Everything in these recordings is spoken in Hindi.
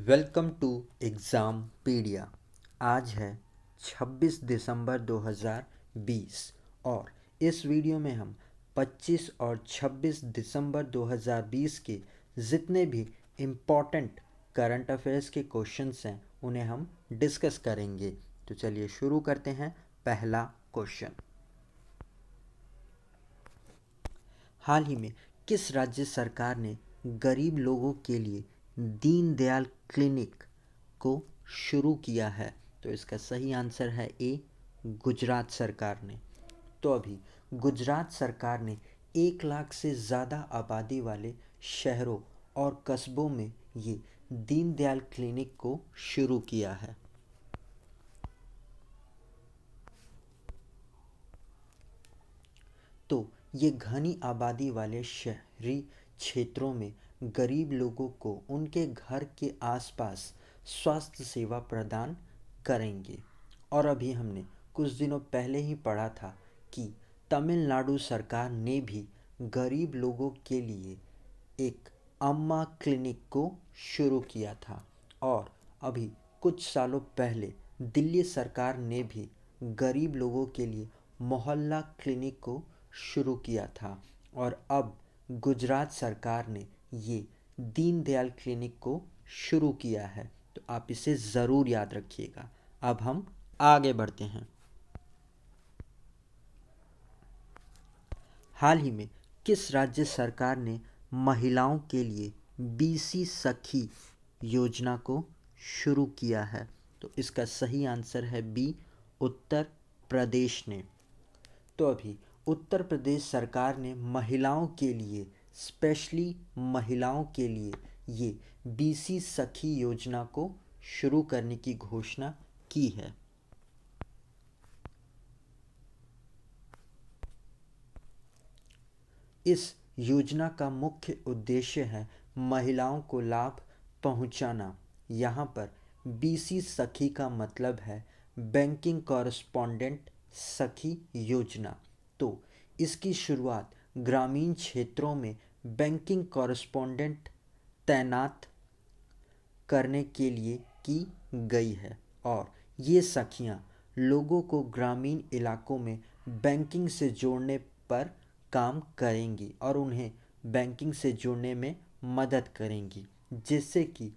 Welcome to exam पीडिया। आज है 26 दिसंबर 2020 और इस वीडियो में हम 25 और 26 दिसंबर 2020 के जितने भी इम्पॉर्टेंट करंट अफेयर्स के क्वेश्चंस हैं उन्हें हम डिस्कस करेंगे। तो चलिए शुरू करते हैं। पहला क्वेश्चन, हाल ही में किस राज्य सरकार ने गरीब लोगों के लिए दीनदयाल क्लिनिक को शुरू किया है? तो इसका सही आंसर है ए, गुजरात सरकार ने। तो अभी गुजरात सरकार ने 1 लाख से ज़्यादा आबादी वाले शहरों और कस्बों में ये दीनदयाल क्लिनिक को शुरू किया है। तो ये घनी आबादी वाले शहरी क्षेत्रों में गरीब लोगों को उनके घर के आसपास स्वास्थ्य सेवा प्रदान करेंगे। और अभी हमने कुछ दिनों पहले ही पढ़ा था कि तमिलनाडु सरकार ने भी गरीब लोगों के लिए एक अम्मा क्लिनिक को शुरू किया था। और अभी कुछ सालों पहले दिल्ली सरकार ने भी गरीब लोगों के लिए मोहल्ला क्लिनिक को शुरू किया था। और अब गुजरात सरकार ने ये दीनदयाल क्लिनिक को शुरू किया है। तो आप इसे ज़रूर याद रखिएगा। अब हम आगे बढ़ते हैं। हाल ही में किस राज्य सरकार ने महिलाओं के लिए बीसी सखी योजना को शुरू किया है? तो इसका सही आंसर है बी, उत्तर प्रदेश ने। तो अभी उत्तर प्रदेश सरकार ने महिलाओं के लिए, स्पेशली महिलाओं के लिए ये बीसी सखी योजना को शुरू करने की घोषणा की है। इस योजना का मुख्य उद्देश्य है महिलाओं को लाभ पहुंचाना। यहाँ पर बीसी सखी का मतलब है बैंकिंग कॉरेस्पॉन्डेंट सखी योजना। तो इसकी शुरुआत ग्रामीण क्षेत्रों में बैंकिंग कॉरेस्पॉन्डेंट तैनात करने के लिए की गई है। और ये सखियाँ लोगों को ग्रामीण इलाकों में बैंकिंग से जोड़ने पर काम करेंगी और उन्हें बैंकिंग से जुड़ने में मदद करेंगी, जिससे कि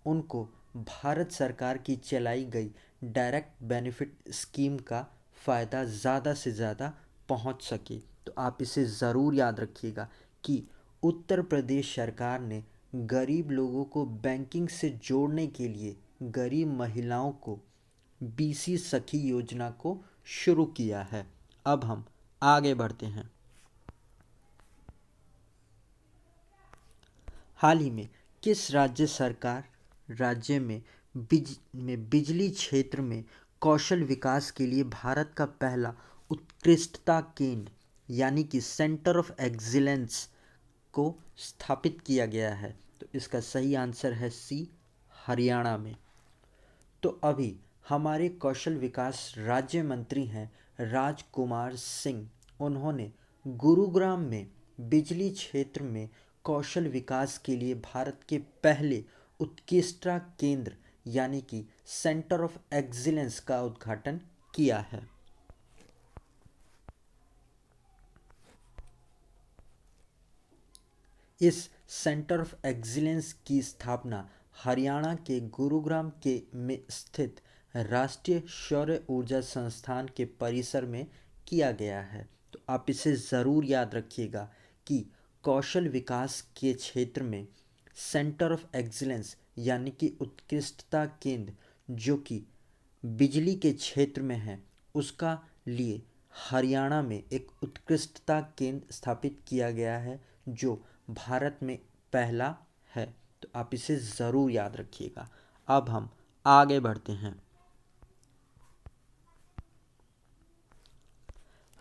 उनको भारत सरकार की चलाई गई डायरेक्ट बेनिफिट स्कीम का फ़ायदा ज़्यादा से ज़्यादा पहुंच सके। तो आप इसे ज़रूर याद रखिएगा कि उत्तर प्रदेश सरकार ने गरीब लोगों को बैंकिंग से जोड़ने के लिए गरीब महिलाओं को बीसी सखी योजना को शुरू किया है। अब हम आगे बढ़ते हैं। हाल ही में किस राज्य में बिजली क्षेत्र में कौशल विकास के लिए भारत का पहला उत्कृष्टता केंद्र यानी कि सेंटर ऑफ एक्सीलेंस को स्थापित किया गया है? तो इसका सही आंसर है सी, हरियाणा में। तो अभी हमारे कौशल विकास राज्य मंत्री हैं राजकुमार सिंह। उन्होंने गुरुग्राम में बिजली क्षेत्र में कौशल विकास के लिए भारत के पहले उत्कृष्टता केंद्र यानी कि सेंटर ऑफ एक्सीलेंस का उद्घाटन किया है। इस सेंटर ऑफ एक्सीलेंस की स्थापना हरियाणा के गुरुग्राम के में स्थित राष्ट्रीय सौर ऊर्जा संस्थान के परिसर में किया गया है। तो आप इसे ज़रूर याद रखिएगा कि कौशल विकास के क्षेत्र में सेंटर ऑफ एक्सीलेंस यानी कि उत्कृष्टता केंद्र जो कि बिजली के क्षेत्र में है, उसका लिए हरियाणा में एक उत्कृष्टता केंद्र स्थापित किया गया है जो भारत में पहला है। तो आप इसे ज़रूर याद रखिएगा। अब हम आगे बढ़ते हैं।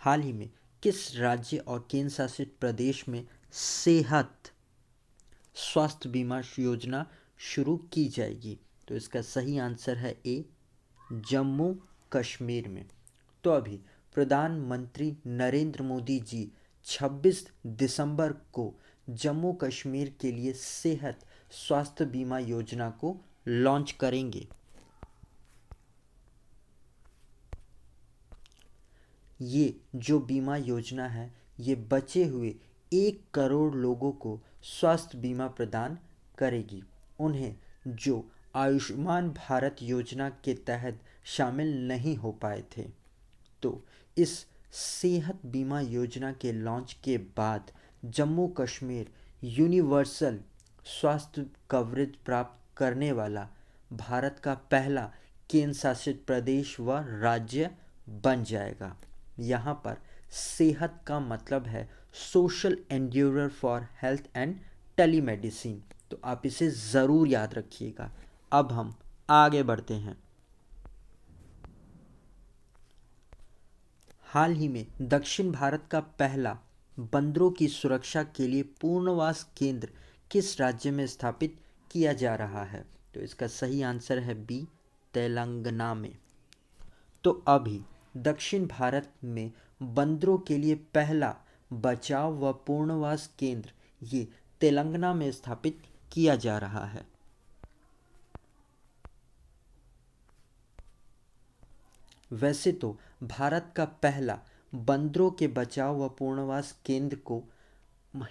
हाल ही में किस राज्य और केंद्र शासित प्रदेश में सेहत स्वास्थ्य बीमा योजना शुरू की जाएगी? तो इसका सही आंसर है ए, जम्मू कश्मीर में। तो अभी प्रधानमंत्री नरेंद्र मोदी जी 26 दिसंबर को जम्मू कश्मीर के लिए सेहत स्वास्थ्य बीमा योजना को लॉन्च करेंगे। ये जो बीमा योजना है ये बचे हुए 1 करोड़ लोगों को स्वास्थ्य बीमा प्रदान करेगी। उन्हें जो आयुष्मान भारत योजना के तहत शामिल नहीं हो पाए थे। तो इस सेहत बीमा योजना के लॉन्च के बाद जम्मू कश्मीर यूनिवर्सल स्वास्थ्य कवरेज प्राप्त करने वाला भारत का पहला केंद्र शासित प्रदेश व राज्य बन जाएगा। यहाँ पर सेहत का मतलब है social endeavour for health and telemedicine. तो आप इसे ज़रूर याद रखिएगा। अब हम आगे बढ़ते हैं। हाल ही में दक्षिण भारत का पहला बंदरों की सुरक्षा के लिए पुनर्वास केंद्र किस राज्य में स्थापित किया जा रहा है? तो इसका सही आंसर है बी, तेलंगाना में। तो अभी दक्षिण भारत में बंदरों के लिए पहला बचाव व पुनर्वास केंद्र ये तेलंगाना में स्थापित किया जा रहा है। वैसे तो भारत का पहला बंदरों के बचाव व पुनर्वास केंद्र को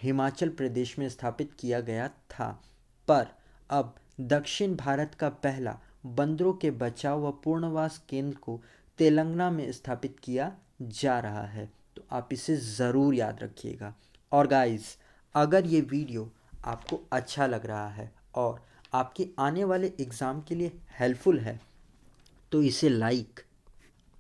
हिमाचल प्रदेश में स्थापित किया गया था, पर अब दक्षिण भारत का पहला बंदरों के बचाव व पुनर्वास केंद्र को तेलंगाना में स्थापित किया जा रहा है। तो आप इसे ज़रूर याद रखिएगा। और गाइस, अगर ये वीडियो आपको अच्छा लग रहा है और आपके आने वाले एग्ज़ाम के लिए हेल्पफुल है तो इसे लाइक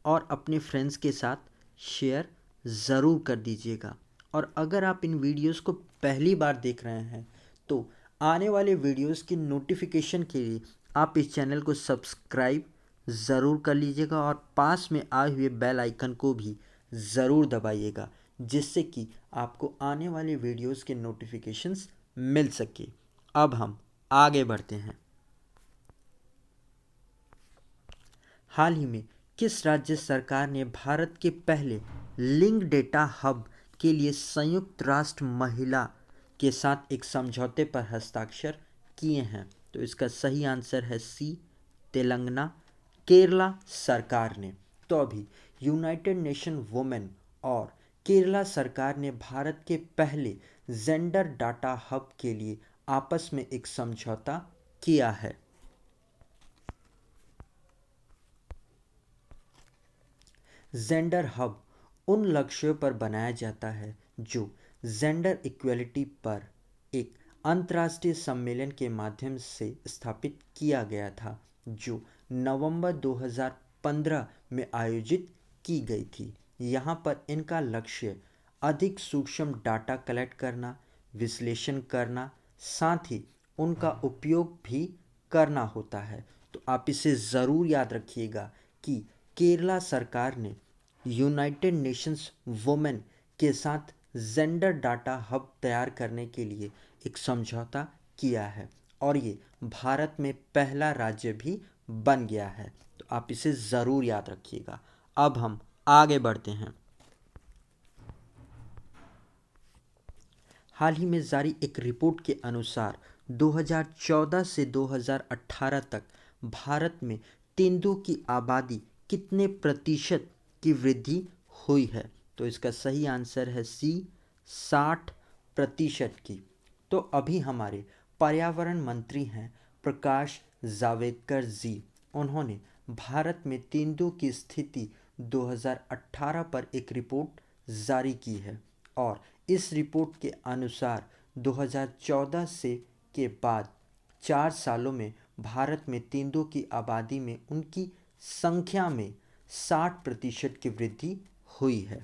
और अपने फ्रेंड्स के साथ शेयर ज़रूर कर दीजिएगा। और अगर आप इन वीडियोस को पहली बार देख रहे हैं तो आने वाले वीडियोस की नोटिफिकेशन के लिए आप इस चैनल को सब्सक्राइब ज़रूर कर लीजिएगा और पास में आए हुए बेल आइकन को भी ज़रूर दबाइएगा, जिससे कि आपको आने वाले वीडियोस के नोटिफिकेशंस मिल सके। अब हम आगे बढ़ते हैं। हाल ही में किस राज्य सरकार ने भारत के पहले लिंग डेटा हब के लिए संयुक्त राष्ट्र महिला के साथ एक समझौते पर हस्ताक्षर किए हैं? तो इसका सही आंसर है सी, तेलंगाना। केरला सरकार ने। तो अभी यूनाइटेड नेशन वुमेन और केरला सरकार ने भारत के पहले जेंडर डाटा हब के लिए आपस में एक समझौता किया है। जेंडर हब उन लक्ष्यों पर बनाया जाता है जो जेंडर इक्वलिटी पर एक अंतर्राष्ट्रीय सम्मेलन के माध्यम से स्थापित किया गया था, जो नवंबर 2015 में आयोजित की गई थी। यहाँ पर इनका लक्ष्य अधिक सूक्ष्म डाटा कलेक्ट करना, विश्लेषण करना, साथ ही उनका उपयोग भी करना होता है। तो आप इसे ज़रूर याद रखिएगा कि केरला सरकार ने यूनाइटेड नेशंस वुमेन के साथ जेंडर डाटा हब तैयार करने के लिए एक समझौता किया है और ये भारत में पहला राज्य भी बन गया है। तो आप इसे ज़रूर याद रखिएगा। अब हम आगे बढ़ते हैं। हाल ही में जारी एक रिपोर्ट के अनुसार 2014 से 2018 तक भारत में तेंदुओं की आबादी कितने प्रतिशत की वृद्धि हुई है? तो इसका सही आंसर है सी, 60% की। तो अभी हमारे पर्यावरण मंत्री हैं प्रकाश जावड़ेकर जी। उन्होंने भारत में तेंदुओं की स्थिति 2018 पर एक रिपोर्ट जारी की है और इस रिपोर्ट के अनुसार 2014 से के बाद 4 सालों में भारत में तेंदुओं की आबादी में उनकी संख्या में 60% की वृद्धि हुई है। -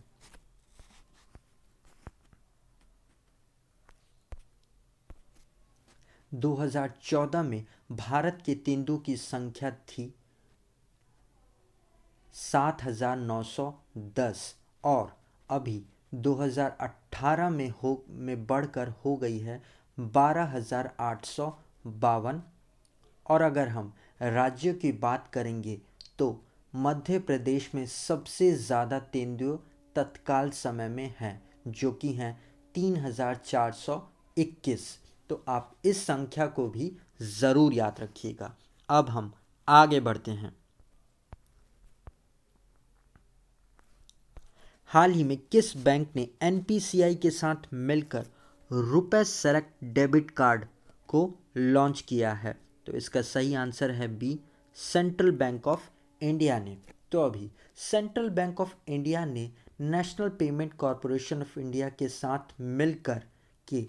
2014 में भारत के तेंदुओं की संख्या थी 7,910 और अभी 2018 में बढ़कर हो गई है 12,852। और अगर हम राज्यों की बात करेंगे तो मध्य प्रदेश में सबसे ज़्यादा तेंदुए तत्काल समय में हैं, जो कि हैं 3,421। तो आप इस संख्या को भी ज़रूर याद रखिएगा। अब हम आगे बढ़ते हैं। हाल ही में किस बैंक ने एनपीसीआई के साथ मिलकर रुपे सेलेक्ट डेबिट कार्ड को लॉन्च किया है? तो इसका सही आंसर है B, central bank of India ने। तो अभी सेंट्रल बैंक ऑफ इंडिया ने national payment corporation of India के साथ मिलकर के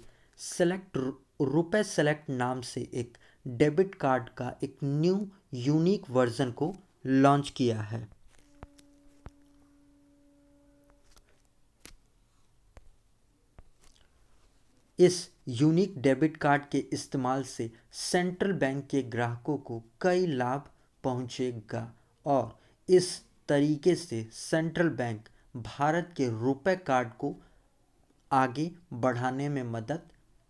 रुपे सेलेक्ट नाम से एक डेबिट कार्ड का एक न्यू यूनिक वर्जन को लॉन्च किया है। इस यूनिक डेबिट कार्ड के इस्तेमाल से सेंट्रल बैंक के ग्राहकों को कई लाभ पहुंचेगा और इस तरीके से सेंट्रल बैंक भारत के रुपए कार्ड को आगे बढ़ाने में मदद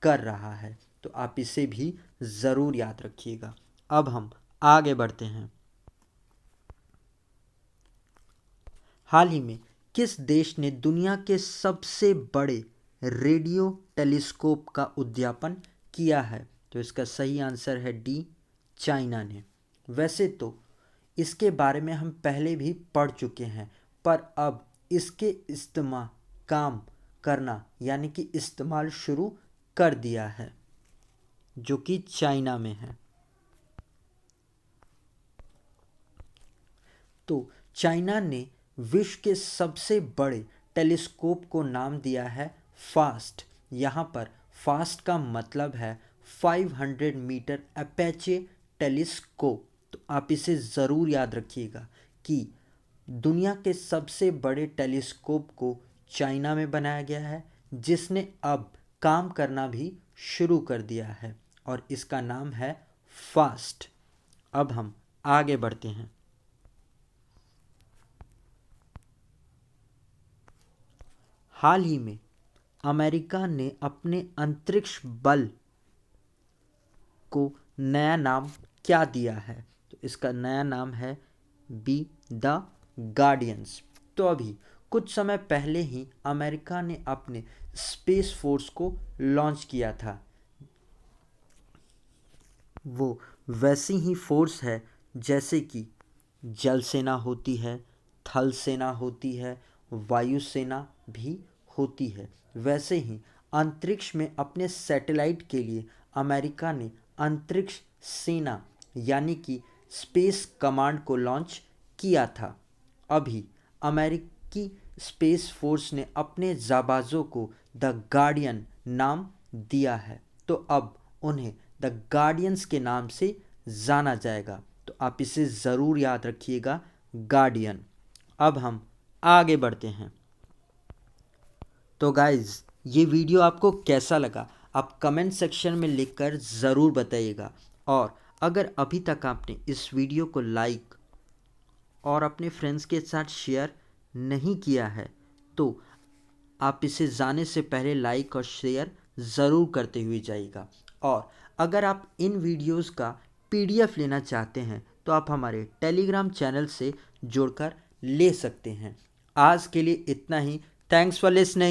कर रहा है। तो आप इसे भी ज़रूर याद रखिएगा। अब हम आगे बढ़ते हैं। हाल ही में किस देश ने दुनिया के सबसे बड़े रेडियो टेलीस्कोप का उद्यापन किया है? तो इसका सही आंसर है डी, चाइना ने। वैसे तो इसके बारे में हम पहले भी पढ़ चुके हैं, पर अब इसके इस्तेमाल काम करना यानी कि इस्तेमाल शुरू कर दिया है, जो कि चाइना में है। तो चाइना ने विश्व के सबसे बड़े टेलीस्कोप को नाम दिया है फास्ट। यहाँ पर फास्ट का मतलब है 500 मीटर अपेचे टेलीस्कोप। तो आप इसे ज़रूर याद रखिएगा कि दुनिया के सबसे बड़े टेलीस्कोप को चाइना में बनाया गया है, जिसने अब काम करना भी शुरू कर दिया है और इसका नाम है फास्ट। अब हम आगे बढ़ते हैं। हाल ही में अमेरिका ने अपने अंतरिक्ष बल को नया नाम क्या दिया है? तो इसका नया नाम है बी, द गार्डियंस। तो अभी कुछ समय पहले ही अमेरिका ने अपने स्पेस फोर्स को लॉन्च किया था। वो वैसी ही फोर्स है जैसे कि जल सेना होती है, थल सेना होती है, वायुसेना भी होती है। वैसे ही अंतरिक्ष में अपने सैटेलाइट के लिए अमेरिका ने अंतरिक्ष सेना यानी कि स्पेस कमांड को लॉन्च किया था। अभी अमेरिकी स्पेस फोर्स ने अपने जाबाजों को द गार्डियन नाम दिया है, तो अब उन्हें द गार्डियंस के नाम से जाना जाएगा। तो आप इसे ज़रूर याद रखिएगा, गार्डियन। अब हम आगे बढ़ते हैं। तो गाइज़, ये वीडियो आपको कैसा लगा आप कमेंट सेक्शन में लिखकर ज़रूर बताइएगा। और अगर अभी तक आपने इस वीडियो को लाइक और अपने फ्रेंड्स के साथ शेयर नहीं किया है, तो आप इसे जाने से पहले लाइक और शेयर ज़रूर करते हुए जाइएगा। और अगर आप इन वीडियोस का PDF लेना चाहते हैं तो आप हमारे टेलीग्राम चैनल से जुड़कर ले सकते हैं। आज के लिए इतना ही। Thanks for listening.